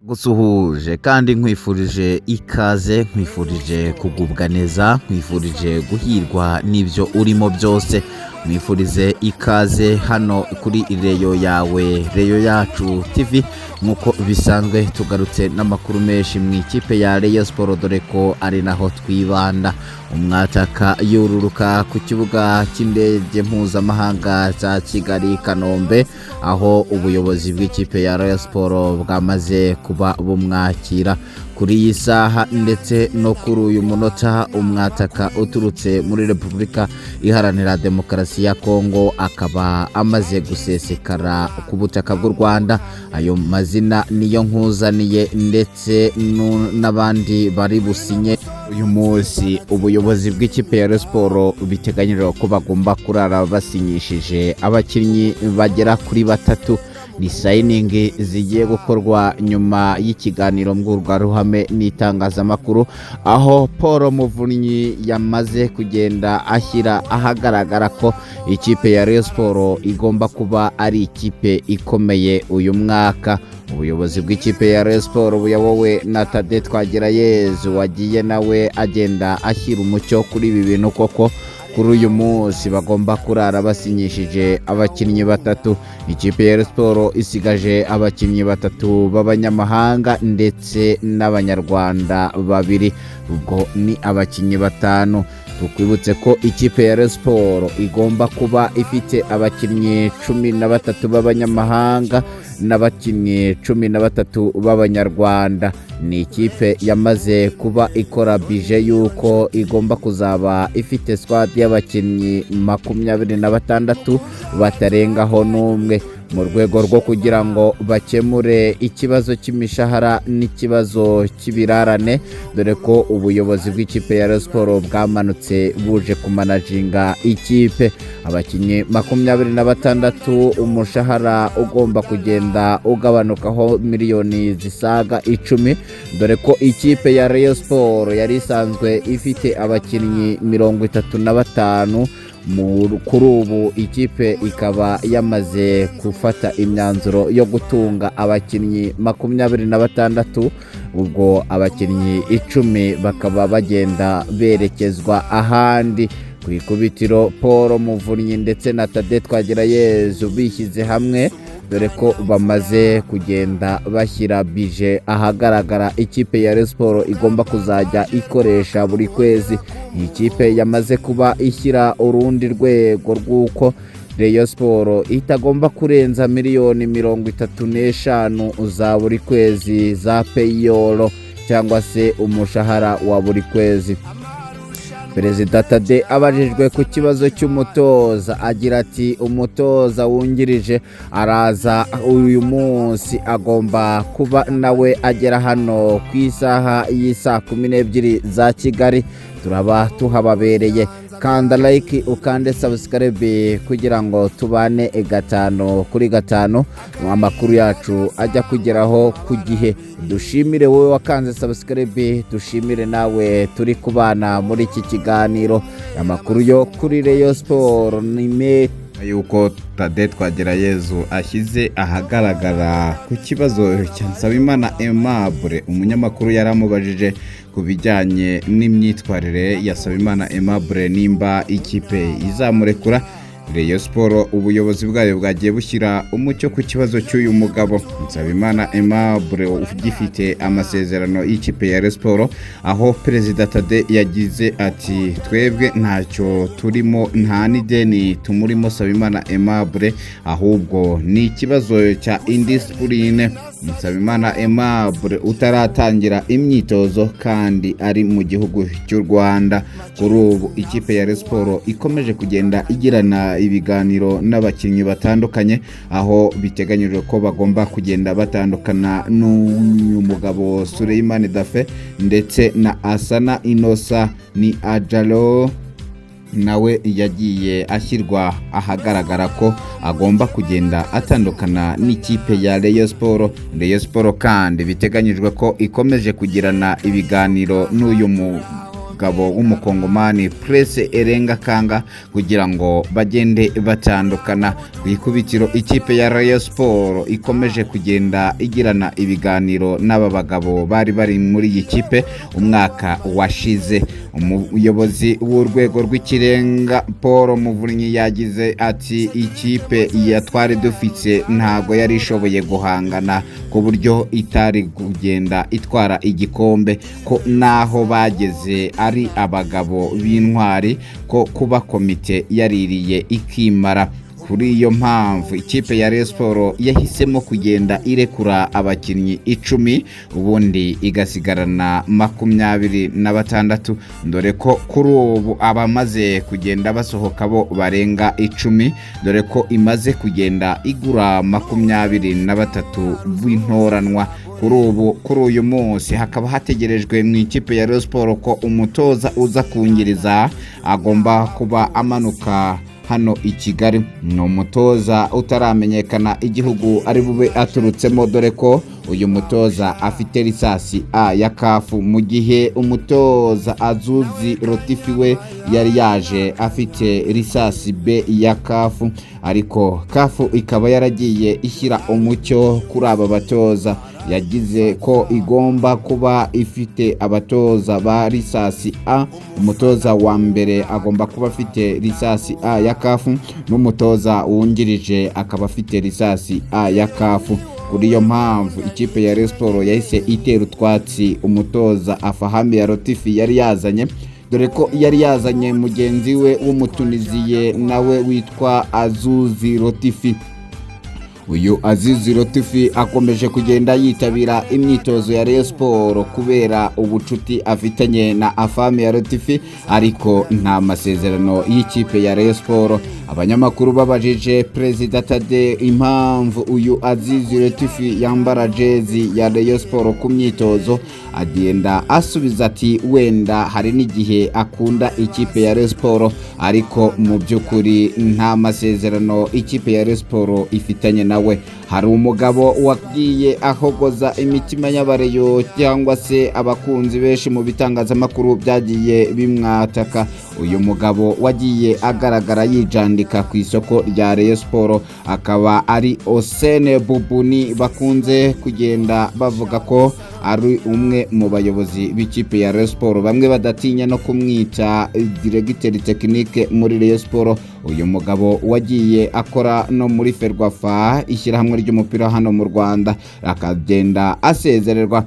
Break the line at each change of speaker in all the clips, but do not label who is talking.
gusuhuje kandi nkwifurije ikaze, nkwifurije kugubwa neza, nkwifurije guhirwa n'ibyo urimo byose, mwifurize ikaze hano kuri Reyo yawe, Reyo yacu TV. Nkuko bisanzwe tugarutse n'amakuru menshi mu ikipe ya Rayonsports, dore ko ari naho twibanda. Umwataka yururuka ku kibuga cy'indege mpuzamahanga cya Kigali Ikanombe, aho ubuyobozi bw'ikipe ya Rayonsports bwamaze kuba bumwakira kuri iyi saha ndetse no kuri uyu munota. Umwataka uturutse muri Repubulika Iharanira Demokarasi ya Kongo akaba amaze gusesekara ku butaka bw'u Rwanda. Ayo mazina niyo nkuzaniye ndetse n'abandi bari businye uyu munsi. Ubuyobozi bw'ikipe ya Rayonsports biteganyijwe ko bagomba kurara basinyishije abakinnyi bagera kuri batatu. Ni signing zigiye gukorwa nyuma y'ikiganiro mbwirwaruhame n'itangazamakuru, aho Paul Muvunyi yamaze kugenda ashyira ahagaragara ko ikipe ya Rayonsports igomba kuba ari ikipe ikomeye uyu mwaka. Ubuyobozi bw'ikipe ya Rayonsports buyobowe na Twakire wagiye nawe agenda ashyira umucyo kuri ibi bintu koko. Kuri uyu munsi bagomba kurara basinyishije abakinnyi batatu. Ikipe ya Rayonsports isigaje abakinnyi batatu b'abanyamahanga ndetse n'abanyarwanda babiri, ubwo ni abakinnyi batanu. Tukwibutse ko ikipe ya Rayonsports igomba kuba ifite abakinnyi 13 b'abanyamahanga n'abakinnyi 13 b'abanyarwanda. Ni ikipe yamaze kuba ikora bije yuko igomba kuzaba ifite squad y'abakinnyi 26 batarengaho n'umwe, mu rwego rwo kugira ngo bakemure ikibazo cy'imishahara n'ikibazo cy'ibirarane, dore ko ubuyobozi bw'ikipe ya Rayonsports bwamanutse buje kumanajinga ikipe. Abakinnyi 26, umushahara ugomba kugenda ugabanukaho miliyoni zisaga 10, dore ko ikipe ya Rayonsports yari isanzwe ifite abakinnyi 35. Kuri ubu ikipe ikaba yamaze gufata imyanzuro yo gutunga abakinnyi 26, ubwo abakinnyi 10 bakaba bagenda berekezwa ahandi. Ku ikubitiro Paul Muvunyi ndetse na Twakire bishyize hamwe, dore ko bamaze kugenda bashyira bije ahagaragara ikipe ya Rayonsports igomba kuzajya ikoresha buri kwezi. Iyi kipe yamaze kuba ishyira urundi rwego rw'uko Rayonsports itagomba kurenza miliyoni 35 za buri kwezi za payroll, cyangwa se umushahara wa buri kwezi. Perezida Tade abajijwe ku kibazo cy'umutoza agira ati umutoza wungirije araza uyu munsi, agomba kuba nawe agera hano ku isaha y'isa 12 za Kigali. Turaba tuhababereye. Kanda like ukande subscribe kugira ngo tubane 5 kuri 5 amakuru yacu ajya kugeraho ku gihe. Dushimire wowe wakanze subscribe, dushimire nawe turi kubana muri iki kiganiro. Amakuru yo kuri Rayonsports ni yuko Twakire ashyize ahagaragara ku kibazo cya Nsabimana Aimable. Umunyamakuru yaramubajije ku bijyanye n'imyitwarire ya Nsabimana Aimable nimba ikipe izamurekura. Rayonsports ubuyobozi bwayo bwagiye bushyira umucyo ku kibazo cy'uyu mugabo Nsabimana Aimable ugifite amasezerano y'ikipe ya Rayonsports, aho Perezida Tade yagize ati twebwe ntacyo turimo, nta n'ideni tumurimo Nsabimana Aimable, ahubwo ni ikibazo cya indiscipline. Nsabimana Aimable utaratangira imyitozo kandi ari mu gihugu cy'u Rwanda. Kuri ubu ikipe ya Rayonsports ikomeje kugenda igirana ibiganiro n'abakinnyi batandukanye, aho biteganyijwe ko bagomba kugenda batandukana n'uyu mugabo Suleiman Dafe ndetse na Asana Inosa ni Ajalo nawe yagiye ashyirwa ahagaragara ko agomba kugenda atandukana n'ikipe ya Rayonsports. Rayonsports kandi biteganyijwe ko ikomeje kugirana ibiganiro n'uyu mugabo w'umukongomani Presse Erenga Kanga kugira ngo bagende batandukana. Ku ikubitiro ikipe ya Rayonsports ikomeje kugenda igirana ibiganiro n'aba bagabo bari muri iyi kipe umwaka washize. Umuyobozi w'urwego rw'ikirenga Paul Muvunyi yagize ati ikipe yatware dufitse ntago yari ishoboye guhangana ku buryo itari kugenda itwara igikombe, ko naho bageze ari abagabo b'intwari, ko kuba komite yaririye ikimara. Kuri iyo mpamvu ikipe ya Rayonsports yahisemo kugenda irekura abakinnyi 10 ubundi igasigarana 26, dore ko kuri ubu abamaze kugenda basohoka bo barenga 10, dore ko imaze kugenda igura 23 b'intoranwa. Kuri uyu munsi hakaba hategerejwe mu ikipe ya Rayonsports ko umutoza uza kungiriza agomba kuba amanuka hano i Kigali. No mutoza utaramenyekana igihugu ari bube aturutsemo, dore ko uyu mutoza afite lisasi A ya kafu, mu gihe umutoza Azuzi Rotifi we yari yaje afite lisasi B ya kafu, ariko kafu ikaba yaragiye ishyira umucyo kuri aba batoza. Yagize ko igomba kuba ifite abatoza ba lisasi A. Umutoza wa mbere agomba kuba afite lisasi A ya kafu, n'umutoza wungirije akaba afite lisasi A ya kafu. Kuri iyo mpamvu ikipe ya Rayonsports yahise itera utwatsi umutoza Afahami ya Rotifi yari yazanye, dore ko yari yazanye mugenzi we w'umutuniziye nawe witwa Azuzi Rotifi. Uyu Azizi Rotifi akomeje kugenda yitabira imyitozo ya Rayonsports kubera ubucuti afitanye na Afahami ya Rotifi, ariko nta masezerano y'ikipe ya Rayonsports. Abanyamakuru babajije Perezida Tade impamvu uyu Azizi Rotifi yambara jezi ya Rayonsports ku myitozo, agenda asubiza ati wenda hari n'igihe akunda ikipe ya Rayonsports, ariko mu by'ukuri nta masezerano ikipe ya Rayonsports ifitanye nawe. Hari umugabo wagiye ahogoza imitima y'abareyo cyangwa se abakunzi benshi mu bitangazamakuru byagiye bimwataka. Uyu mugabo wagiye agaragara yijandika ku isoko rya Rayonsports akaba ari Osene Bubuni, bakunze kugenda bavuga ko ari umwe mu bayobozi b'ikipe ya Rayonsports, bamwe badatinya no kumwita directeur technique muri Rayonsports. Uyu mugabo wagiye akora no muri Ferwafa, ishyirahamwe ry'umupira hano mu Rwanda, akagenda asezererwa.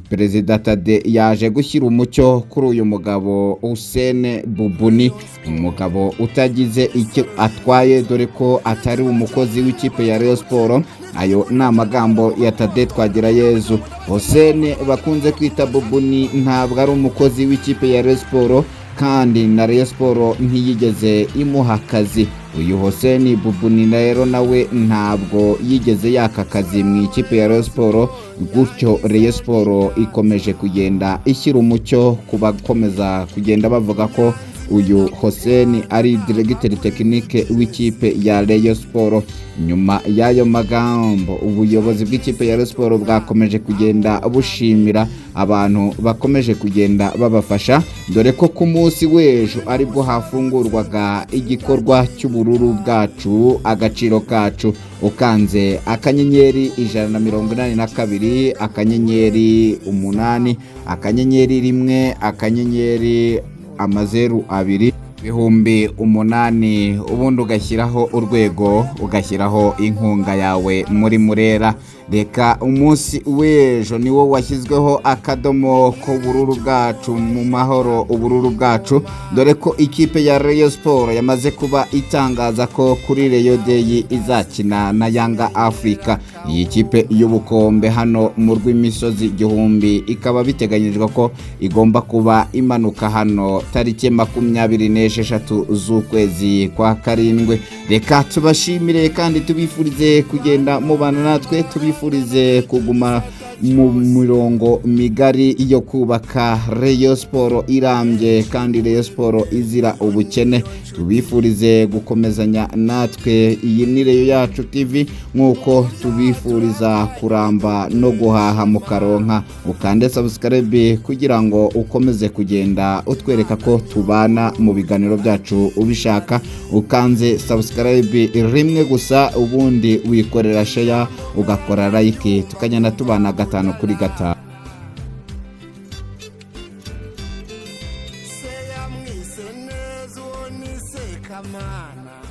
Perezida Tade yaje gushyira umucyo kuri uyu mugabo Osene Bubuni, umugabo utagize icyo atwaye, dore ko atari umukozi w'ikipe ya Rayonsports. Ayo ni amagambo ya Tade Twagirayezu. Osene bakunze kwita Bubuni ntabwo ari umukozi w'ikipe ya Rayonsports, kandi na Rayonsports ntiyigeze imuha akazi. Uyu Osene Bubuni rero nawe ntabwo yigeze yaka akazi mu ikipe ya Rayonsports, gutyo Rayonsports ikomeje kugenda ishyira umucyo kubakomeza kugenda bavuga ko uyu Hoseni ari directeur technique w'ikipe ya Rayonsports. Nyuma y'ayo magambo ubuyobozi bw'ikipe ya Rayonsports bwakomeje kugenda bushimira abantu bakomeje kugenda babafasha, dore ko ku munsi w'ejo aribwo hafungurwaga igikorwa cy'ubururu bwacu agaciro kacu. Ukanze akanyenyeri 182 akanyenyeri 8 akanyenyeri 1 akanyenyeri 02 bihumbi 8, ubundi ugashyiraho urwego, ugashyiraho inkunga yawe muri Murera. Reka umunsi w'ejo niwo washyizweho akadomo ko bururu bwacu mu mahoro, ubururu bwacu, dore ko ikipe ya Rayonsports yamaze kuba itangaza ko kuri Rayon Day izakina na Yanga Africa. Iyi kipe y'ubukombe hano mu rw'imisozi igihumbi ikaba biteganyijwe ko igomba kuba imanuka hano tariki 26 z'ukwezi kwa karindwi. Reka tubashimire kandi tubifurize kugenda mubana natwe, tubifurize kuguma mu mirongo migari yo kubaka Rayonsports irambye kandi Rayonsports izira ubukene. tubifurize gukomezanya natwe. Iyi ni Rayon yacu TV, nkuko tubifuriza kuramba no guhaha mu karonka. Ukande subscribe kugira ngo ukomeze kugenda utwereka ko tubana mu biganiro byacu. Ubishaka ukanze subscribe rimwe gusa, ubundi wikorera share ugakora like, tukagenda tubana 5 kuri 5.
Say I'm listening, so ni say come on.